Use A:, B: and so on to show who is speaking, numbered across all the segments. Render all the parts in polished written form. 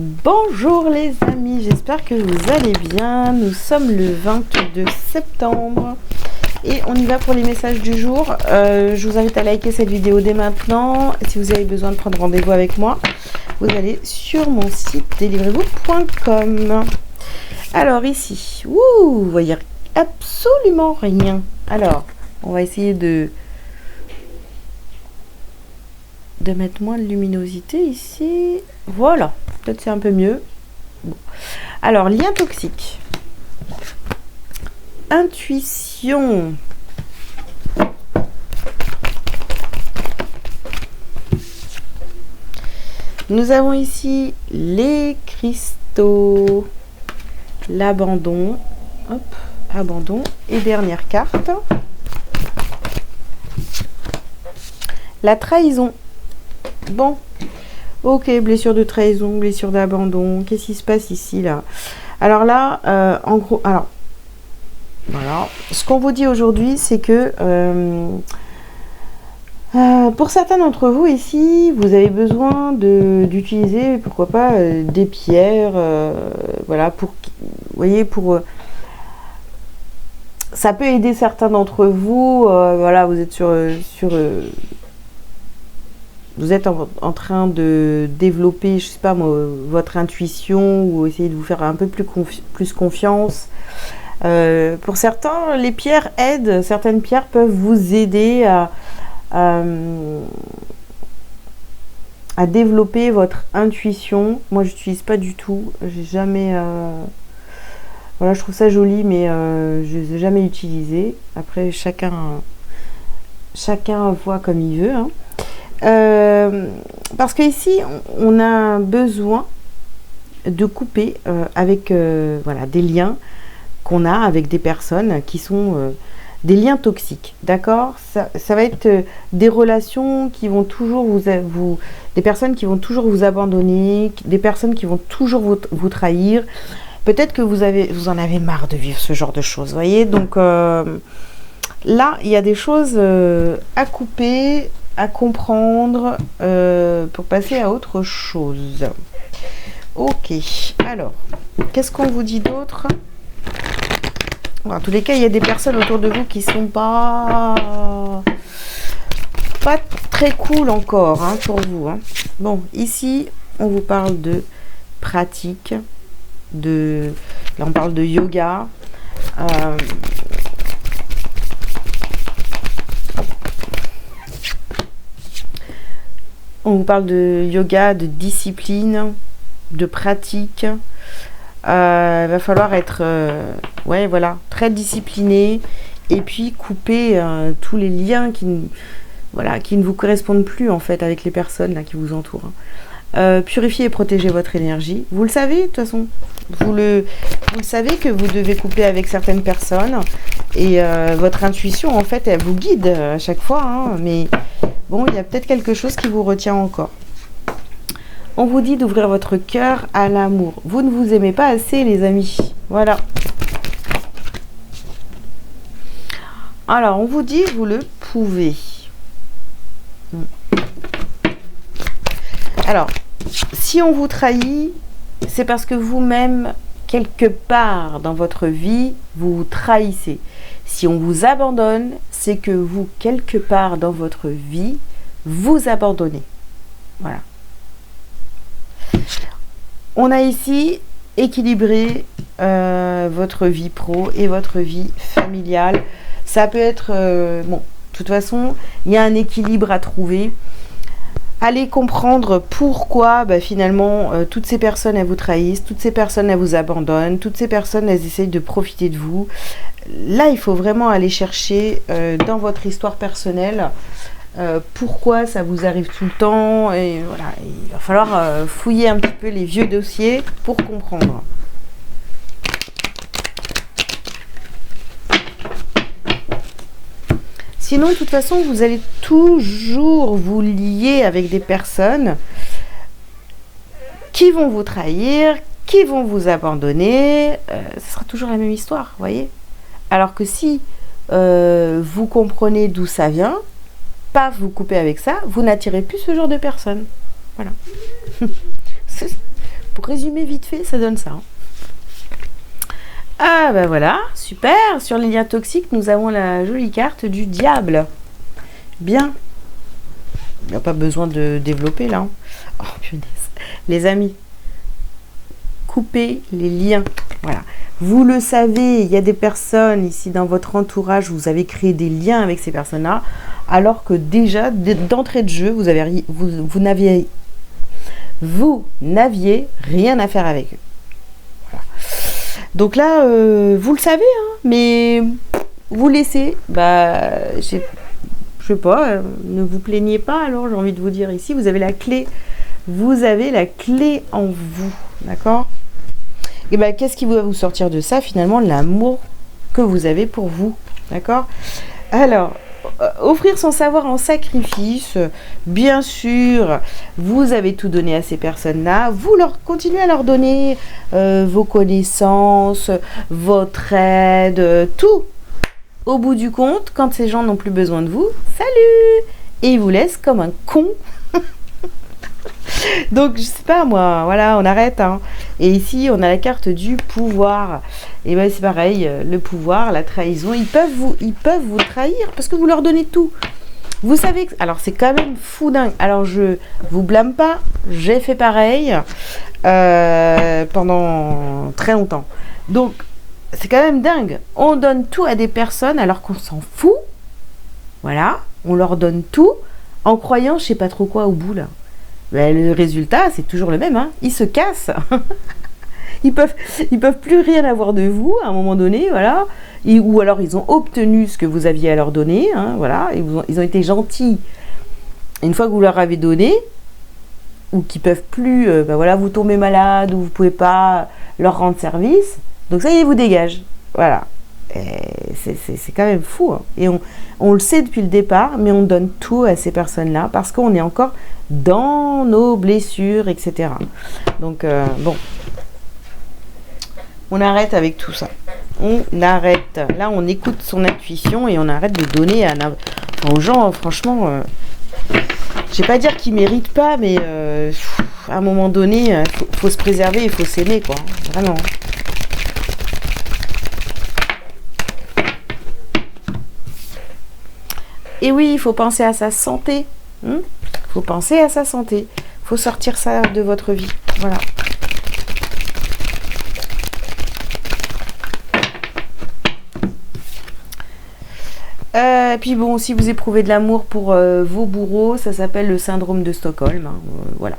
A: Bonjour les amis, j'espère que vous allez bien. Nous sommes le 22 septembre et on y va pour les messages du jour. Je vous invite à liker cette vidéo dès maintenant. Si vous avez besoin de prendre rendez-vous avec moi, vous allez sur mon site délivrez-vous.com. Alors ici, vous voyez absolument rien. Alors, on va essayer de mettre moins de luminosité ici. Voilà, peut-être c'est un peu mieux. Bon. Alors, lien toxique. Intuition. Nous avons ici les cristaux. L'abandon. Hop, abandon. Et dernière carte. La trahison. Bon. Ok, blessure de trahison, blessure d'abandon. Qu'est-ce qui se passe ici, là? Alors là, en gros, alors, voilà. Ce qu'on vous dit aujourd'hui, c'est que pour certains d'entre vous ici, vous avez besoin d'utiliser, pourquoi pas, des pierres, voilà, pour, vous voyez, pour... ça peut aider certains d'entre vous, voilà, vous êtes vous êtes en train de développer, je sais pas moi, votre intuition ou essayer de vous faire un peu plus confiance. Pour certains, les pierres aident. Certaines pierres peuvent vous aider à développer votre intuition. Moi, je n'utilise pas du tout. J'ai jamais... voilà, je trouve ça joli, mais je ne les ai jamais utilisés. Après, chacun voit comme il veut, hein. Parce qu'ici on a besoin de couper avec voilà, des liens qu'on a avec des personnes qui sont des liens toxiques, d'accord. Ça va être des relations qui vont toujours des personnes qui vont toujours vous abandonner, des personnes qui vont toujours vous trahir. Peut-être que vous en avez marre de vivre ce genre de choses, voyez. Donc là il y a des choses à couper, à comprendre pour passer à autre chose. Ok, alors, qu'est-ce qu'on vous dit d'autre? En tous les cas, il y a des personnes autour de vous qui sont pas très cool encore, hein, pour vous, hein. Bon, ici, on vous parle de pratique, là on parle de yoga. On vous parle de yoga, de discipline, de pratique. Il va falloir être ouais, voilà, très discipliné et puis couper tous les liens qui ne vous correspondent plus en fait avec les personnes là, qui vous entourent. Purifier et protéger votre énergie. Vous le savez de toute façon. Vous le savez que vous devez couper avec certaines personnes et votre intuition en fait elle vous guide à chaque fois, hein, mais bon, il y a peut-être quelque chose qui vous retient encore. On vous dit d'ouvrir votre cœur à l'amour. Vous ne vous aimez pas assez, les amis. Voilà. Alors, on vous dit, vous le pouvez. Alors, si on vous trahit, c'est parce que vous-même, quelque part dans votre vie, vous vous trahissez. Si on vous abandonne, c'est que vous, quelque part dans votre vie, vous abandonnez. Voilà. On a ici équilibré votre vie pro et votre vie familiale. Ça peut être... bon, de toute façon, il y a un équilibre à trouver. Allez comprendre pourquoi finalement toutes ces personnes elles vous trahissent, toutes ces personnes elles vous abandonnent, toutes ces personnes elles essayent de profiter de vous. Là il faut vraiment aller chercher dans votre histoire personnelle pourquoi ça vous arrive tout le temps, et voilà, il va falloir fouiller un petit peu les vieux dossiers pour comprendre. Sinon, de toute façon, vous allez toujours vous lier avec des personnes qui vont vous trahir, qui vont vous abandonner. Ce sera toujours la même histoire, vous voyez. Alors que si vous comprenez d'où ça vient, paf, vous coupez avec ça, vous n'attirez plus ce genre de personnes. Voilà. Pour résumé vite fait, ça donne ça. Hein. Ah bah voilà, super. Sur les liens toxiques, nous avons la jolie carte du diable. Bien. Il n'y a pas besoin de développer là. Hein. Oh punaise. Les amis, coupez les liens. Voilà. Vous le savez, il y a des personnes ici dans votre entourage, vous avez créé des liens avec ces personnes-là, alors que déjà, d'entrée de jeu, vous n'aviez rien à faire avec eux. Voilà. Donc là, vous le savez, hein, mais vous laissez. Bah, je sais pas, ne vous plaignez pas, alors j'ai envie de vous dire ici, vous avez la clé. Vous avez la clé en vous, d'accord? Et bien, qu'est-ce qui va vous sortir de ça, finalement? L'amour que vous avez pour vous, d'accord? Alors, offrir son savoir en sacrifice, bien sûr, vous avez tout donné à ces personnes-là, vous continuez à leur donner vos connaissances, votre aide, tout. Au bout du compte, quand ces gens n'ont plus besoin de vous, salut! Et ils vous laissent comme un con. Donc, je sais pas moi, voilà, on arrête. Hein. Et ici, on a la carte du pouvoir. Et ben c'est pareil, le pouvoir, la trahison, ils peuvent vous trahir parce que vous leur donnez tout. Vous savez que, alors c'est quand même fou dingue. Alors je vous blâme pas, j'ai fait pareil pendant très longtemps. Donc c'est quand même dingue. On donne tout à des personnes alors qu'on s'en fout. Voilà, on leur donne tout en croyant je sais pas trop quoi au bout là. Ben, le résultat, c'est toujours le même, hein. Ils se cassent. ils peuvent plus rien avoir de vous à un moment donné, voilà. Ou alors ils ont obtenu ce que vous aviez à leur donner, hein, voilà. Ils ont été gentils. Une fois que vous leur avez donné, ou qu'ils peuvent plus, ben voilà, vous tombez malade ou vous pouvez pas leur rendre service, donc ça y est, vous dégagent, voilà. C'est quand même fou, hein. Et on le sait depuis le départ, mais on donne tout à ces personnes-là parce qu'on est encore dans nos blessures, etc. Donc, bon, on arrête avec tout ça. On arrête. Là, on écoute son intuition et on arrête de donner aux gens, franchement, je vais pas dire qu'ils méritent pas, mais à un moment donné, faut se préserver, il faut s'aimer, quoi. Vraiment. Et oui, il faut penser à sa santé. Il faut penser à sa santé. Il faut sortir ça de votre vie. Voilà. Puis bon, si vous éprouvez de l'amour pour vos bourreaux, ça s'appelle le syndrome de Stockholm. Hein, voilà.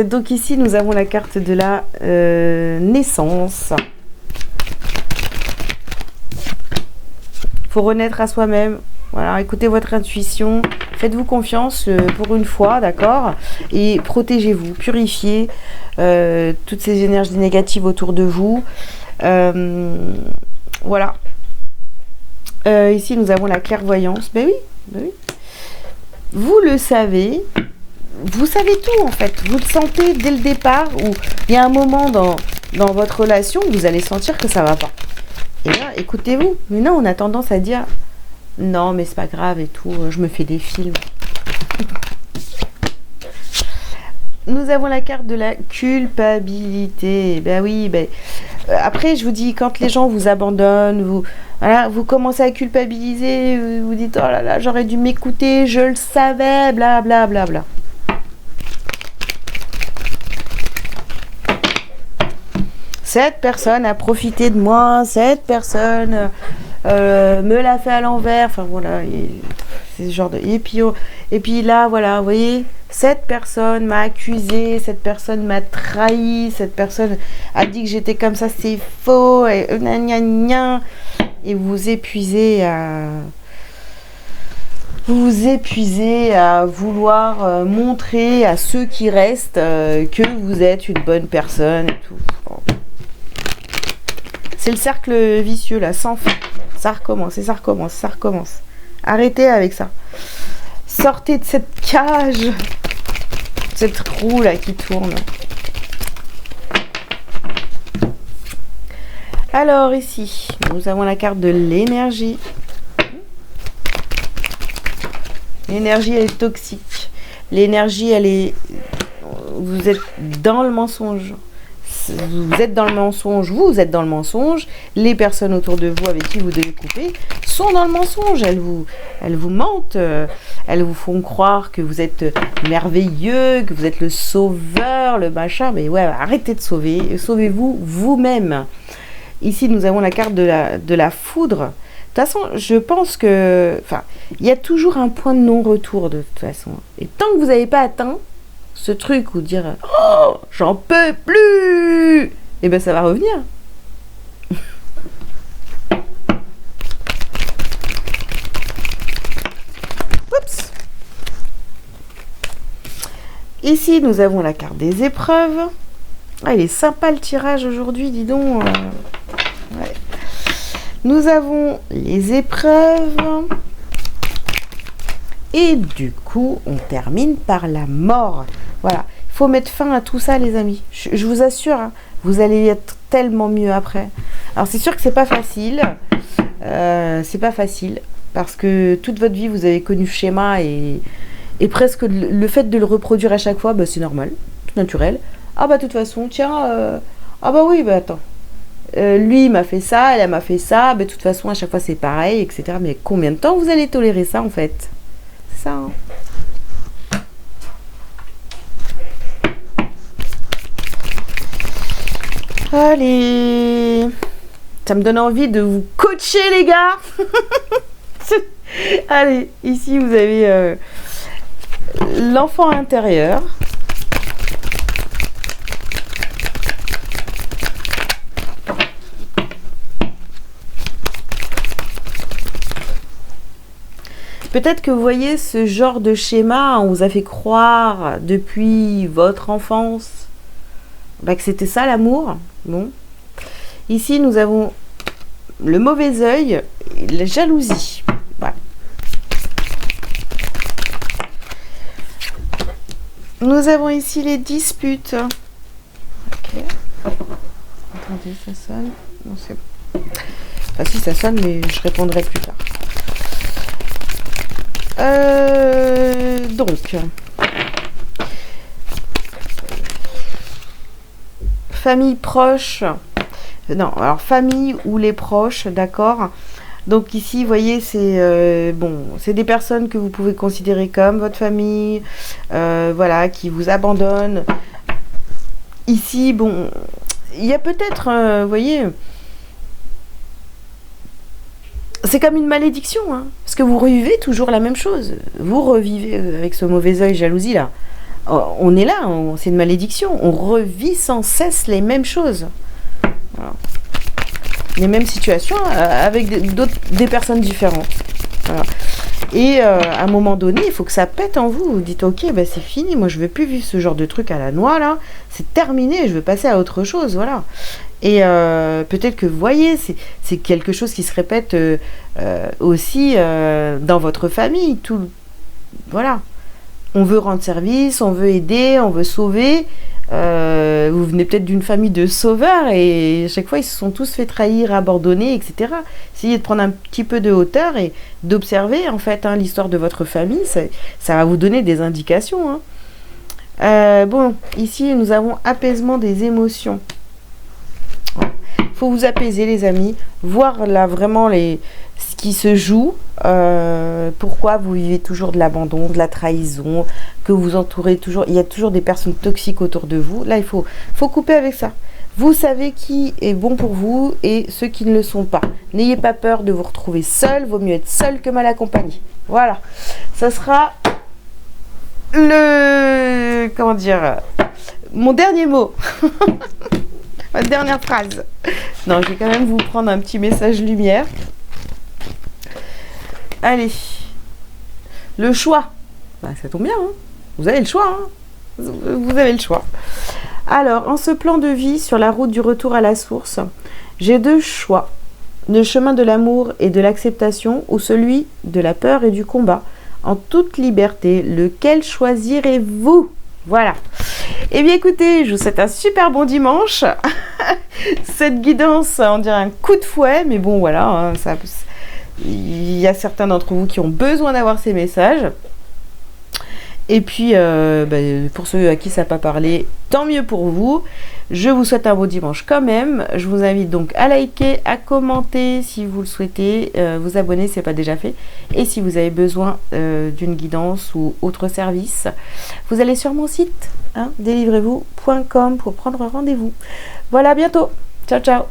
A: Donc ici, nous avons la carte de la naissance. Il faut renaître à soi-même. Voilà, écoutez votre intuition, faites-vous confiance pour une fois, d'accord? Et protégez-vous, purifiez toutes ces énergies négatives autour de vous. Voilà. Ici, nous avons la clairvoyance. Ben oui. Vous le savez. Vous savez tout, en fait. Vous le sentez dès le départ où il y a un moment dans votre relation où vous allez sentir que ça va pas. Et là, écoutez-vous. Mais non, on a tendance à dire... Non, mais c'est pas grave et tout, je me fais des films. Nous avons la carte de la culpabilité. Ben oui, après, je vous dis, quand les gens vous abandonnent, vous commencez à culpabiliser, vous dites, oh là là, j'aurais dû m'écouter, je le savais, bla bla bla bla. Cette personne a profité de moi, cette personne me l'a fait à l'envers, enfin voilà, c'est ce genre de... Et puis là, voilà, vous voyez, cette personne m'a accusé, cette personne m'a trahi, cette personne a dit que j'étais comme ça, c'est faux, et gna gna gna, et vous épuisez à vouloir montrer à ceux qui restent que vous êtes une bonne personne et tout. Bon. C'est le cercle vicieux là, sans fin. Ça recommence et ça recommence, ça recommence. Arrêtez avec ça. Sortez de cette cage, cette roue là qui tourne. Alors ici, nous avons la carte de l'énergie. L'énergie, elle est toxique. L'énergie, elle est... vous êtes dans le mensonge. Vous êtes dans le mensonge, vous êtes dans le mensonge, les personnes autour de vous avec qui vous devez couper sont dans le mensonge, elles vous mentent, elles vous font croire que vous êtes merveilleux, que vous êtes le sauveur, le machin, mais ouais, arrêtez de sauver, sauvez-vous vous-même. Ici, nous avons la carte de la foudre. De toute façon, je pense que, enfin, il y a toujours un point de non-retour de toute façon. Et tant que vous n'avez pas atteint ce truc ou dire oh j'en peux plus, et ben ça va revenir. Oups. Ici nous avons la carte des épreuves. Ah, il est sympa le tirage aujourd'hui, dis donc. Ouais. Nous avons les épreuves. Et du coup, on termine par la mort. Voilà, il faut mettre fin à tout ça, les amis. Je vous assure, hein, vous allez être tellement mieux après. Alors, c'est sûr que c'est pas facile. C'est pas facile. Parce que toute votre vie, vous avez connu ce schéma et presque le fait de le reproduire à chaque fois, bah, c'est normal, tout naturel. Ah bah, de toute façon, tiens, ah bah oui, bah attends. Lui, il m'a fait ça, elle m'a fait ça. Bah, de toute façon, à chaque fois, c'est pareil, etc. Mais combien de temps vous allez tolérer ça, en fait? Ça, hein. Allez, ça me donne envie de vous coacher, les gars. Allez, ici vous avez l'enfant intérieur. Peut-être que vous voyez ce genre de schéma, on vous a fait croire depuis votre enfance bah, que c'était ça l'amour. Bon. Ici, nous avons le mauvais œil et la jalousie. Voilà. Nous avons ici les disputes. Ok. Attendez, ça sonne. Non, c'est bon. Enfin, si, ça sonne, mais je répondrai plus tard. Donc, famille proche, non, alors famille ou les proches, d'accord. Donc ici, vous voyez, c'est bon, c'est des personnes que vous pouvez considérer comme votre famille, voilà, qui vous abandonnent. Ici, bon, il y a peut-être, vous voyez. C'est comme une malédiction, hein, parce que vous revivez toujours la même chose. Vous revivez avec ce mauvais œil, jalousie là. On est là, c'est une malédiction. On revit sans cesse les mêmes choses. Voilà. Les mêmes situations avec des personnes différentes. Voilà. Et à un moment donné, il faut que ça pète en vous. Vous dites, ok, bah, c'est fini, moi je ne veux plus vivre ce genre de truc à la noix là. C'est terminé, je veux passer à autre chose, voilà. Et peut-être que vous voyez, c'est quelque chose qui se répète aussi dans votre famille. Tout, voilà. On veut rendre service, on veut aider, on veut sauver. Vous venez peut-être d'une famille de sauveurs et à chaque fois ils se sont tous fait trahir, abandonner, etc. Essayez de prendre un petit peu de hauteur et d'observer en fait hein, l'histoire de votre famille. Ça va vous donner des indications. Hein. Bon, ici nous avons apaisement des émotions. Faut vous apaiser les amis, voir là vraiment ce qui se joue, pourquoi vous vivez toujours de l'abandon, de la trahison, que vous entourez toujours, il y a toujours des personnes toxiques autour de vous. Là il faut couper avec ça. Vous savez qui est bon pour vous et ceux qui ne le sont pas. N'ayez pas peur de vous retrouver seul, vaut mieux être seul que mal accompagné. Voilà, ça sera comment dire, mon dernier mot. Ma dernière phrase. Non, je vais quand même vous prendre un petit message lumière. Allez. Le choix. Bah, ça tombe bien. Hein. Vous avez le choix. Hein. Vous avez le choix. Alors, en ce plan de vie, sur la route du retour à la source, j'ai deux choix. Le chemin de l'amour et de l'acceptation ou celui de la peur et du combat. En toute liberté, lequel choisirez-vous ? Voilà. Eh bien écoutez, je vous souhaite un super bon dimanche. Cette guidance, on dirait un coup de fouet, mais bon voilà, hein, il y a certains d'entre vous qui ont besoin d'avoir ces messages. Et puis, pour ceux à qui ça n'a pas parlé, tant mieux pour vous. Je vous souhaite un beau dimanche quand même. Je vous invite donc à liker, à commenter si vous le souhaitez, vous abonner si ce n'est pas déjà fait. Et si vous avez besoin d'une guidance ou autre service, vous allez sur mon site, hein, délivrez-vous.com pour prendre rendez-vous. Voilà, à bientôt. Ciao, ciao.